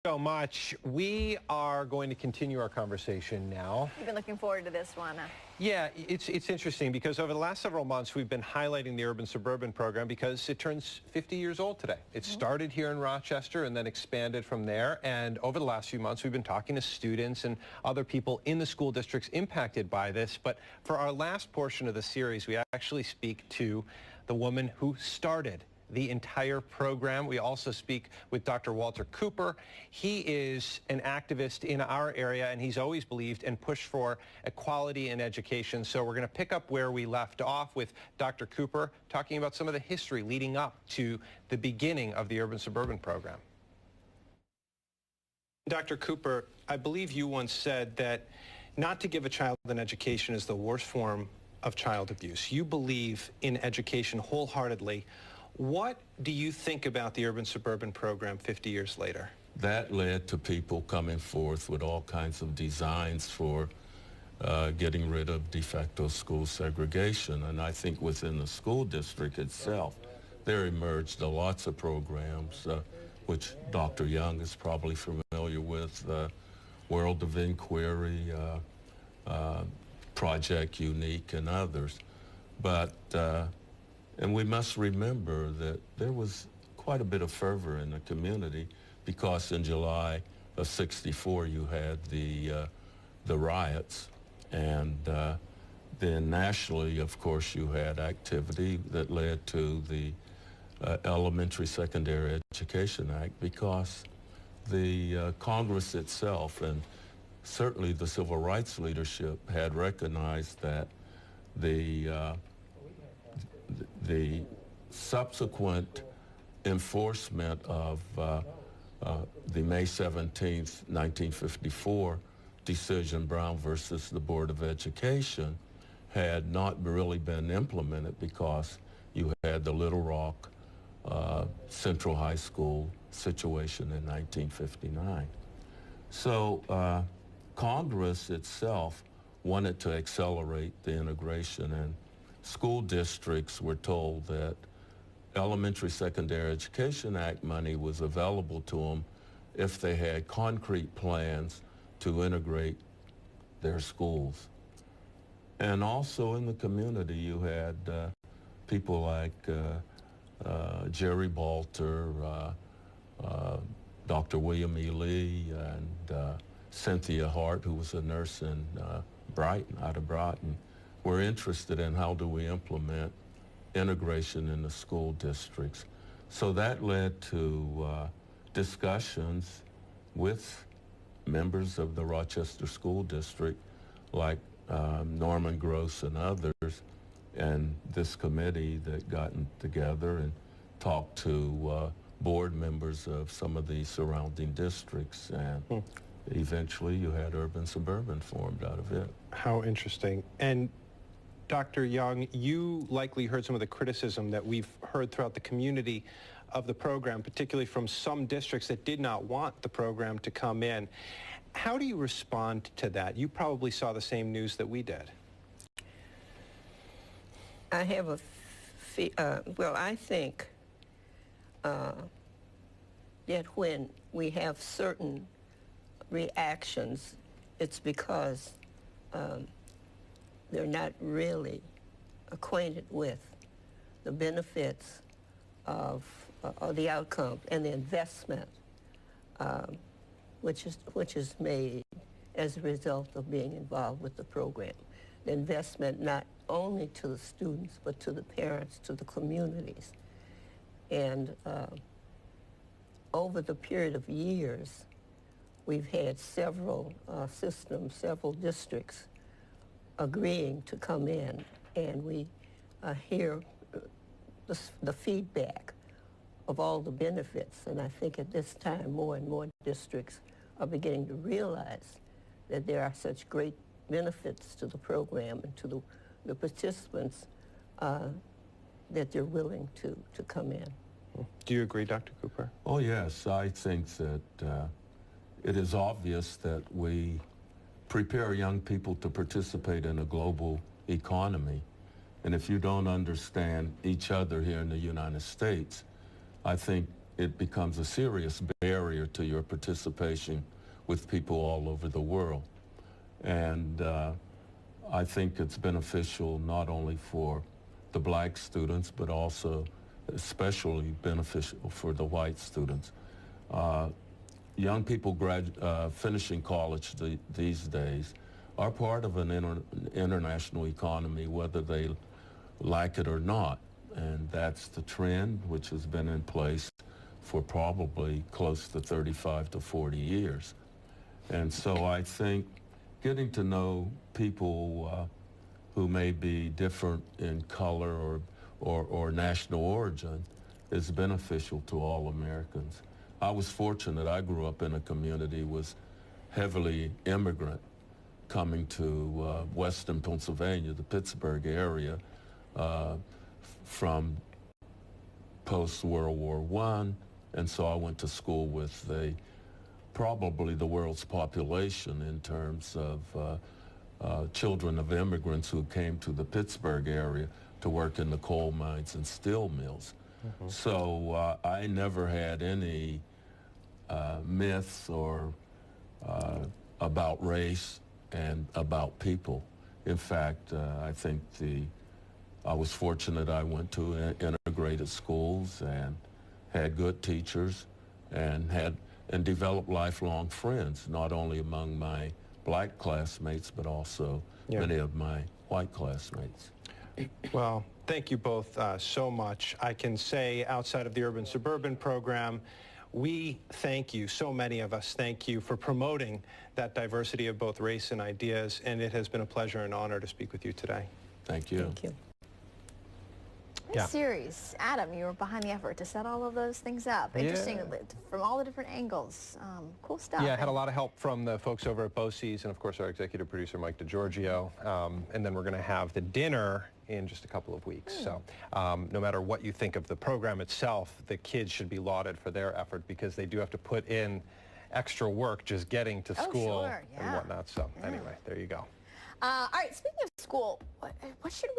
So much. We are going to continue our conversation now. You've been looking forward to this one. Yeah, it's interesting because over the last several months we've been highlighting the Urban Suburban program because it turns 50 years old today. It started here in Rochester and then expanded from there. And over the last few months we've been talking to students and other people in the school districts impacted by this. But for our last portion of the series, we actually speak to the woman who started the entire program. We also speak with Dr. Walter Cooper. He is an activist in our area, and he's always believed and pushed for equality in education. So we're going to pick up where we left off with Dr. Cooper talking about some of the history leading up to the beginning of the Urban Suburban program. Dr. Cooper, I believe you once said that not to give a child an education is the worst form of child abuse. You believe in education wholeheartedly. What do you think about the Urban Suburban program 50 years later? That led to people coming forth with all kinds of designs for getting rid of de facto school segregation. And I think within the school district itself, there emerged lots of programs, which Dr. Young is probably familiar with, World of Inquiry, Project Unique, and others. But and we must remember that there was quite a bit of fervor in the community because in July of '64 you had the riots, and then nationally, of course, you had activity that led to the Elementary Secondary Education Act because the Congress itself and certainly the civil rights leadership had recognized that the subsequent enforcement of the May 17th, 1954 decision, Brown versus the Board of Education, had not really been implemented because you had the Little Rock Central High School situation in 1959. So Congress itself wanted to accelerate the integration, and school districts were told that Elementary Secondary Education Act money was available to them if they had concrete plans to integrate their schools. And also in the community, you had people like Jerry Balter, Dr. William E. Lee, and Cynthia Hart, who was a nurse in Brighton, out of Brighton, were interested in how do we implement integration in the school districts. So that led to discussions with members of the Rochester School District like Norman Gross and others, and this committee that got together and talked to board members of some of the surrounding districts, and eventually you had Urban Suburban formed out of it. How interesting. And Dr. Young, you likely heard some of the criticism that we've heard throughout the community of the program, particularly from some districts that did not want the program to come in. How do you respond to that? You probably saw the same news that we did. I have well, I think that when we have certain reactions, it's because they're not really acquainted with the benefits of the outcome and the investment which is made as a result of being involved with the program. The investment not only to the students, but to the parents, to the communities. And over the period of years, we've had several systems, several districts agreeing to come in, and we hear the feedback of all the benefits. And I think at this time, more and more districts are beginning to realize that there are such great benefits to the program and to the participants that they're willing to come in. Do you agree, Dr. Cooper? Oh, yes. I think that it is obvious that we prepare young people to participate in a global economy. And if you don't understand each other here in the United States, I think it becomes a serious barrier to your participation with people all over the world. And I think it's beneficial not only for the black students, but also especially beneficial for the white students. Young people finishing college these days are part of an international economy, whether they like it or not. And that's the trend, which has been in place for probably close to 35 to 40 years. And so I think getting to know people who may be different in color or national origin is beneficial to all Americans. I was fortunate. I grew up in a community was heavily immigrant coming to Western Pennsylvania, the Pittsburgh area, from post-World War I. And so I went to school with probably the world's population in terms of children of immigrants who came to the Pittsburgh area to work in the coal mines and steel mills. Mm-hmm. So I never had any myths or about race and about people. In fact, I think I was fortunate. I went to integrated schools and had good teachers and developed lifelong friends, not only among my black classmates, but also many of my white classmates. Well, thank you both so much. I can say outside of the Urban Suburban program, we thank you, so many of us thank you for promoting that diversity of both race and ideas, and it has been a pleasure and honor to speak with you today. Thank you. Thank you. This series, Adam, you were behind the effort to set all of those things up. Interesting, from all the different angles. Cool stuff. Yeah, I had a lot of help from the folks over at BOCES and, of course, our executive producer, Mike DiGiorgio. And then we're going to have the dinner in just a couple of weeks. So no matter what you think of the program itself, the kids should be lauded for their effort because they do have to put in extra work just getting to school and whatnot. So anyway, there you go. All right, speaking of school, what should we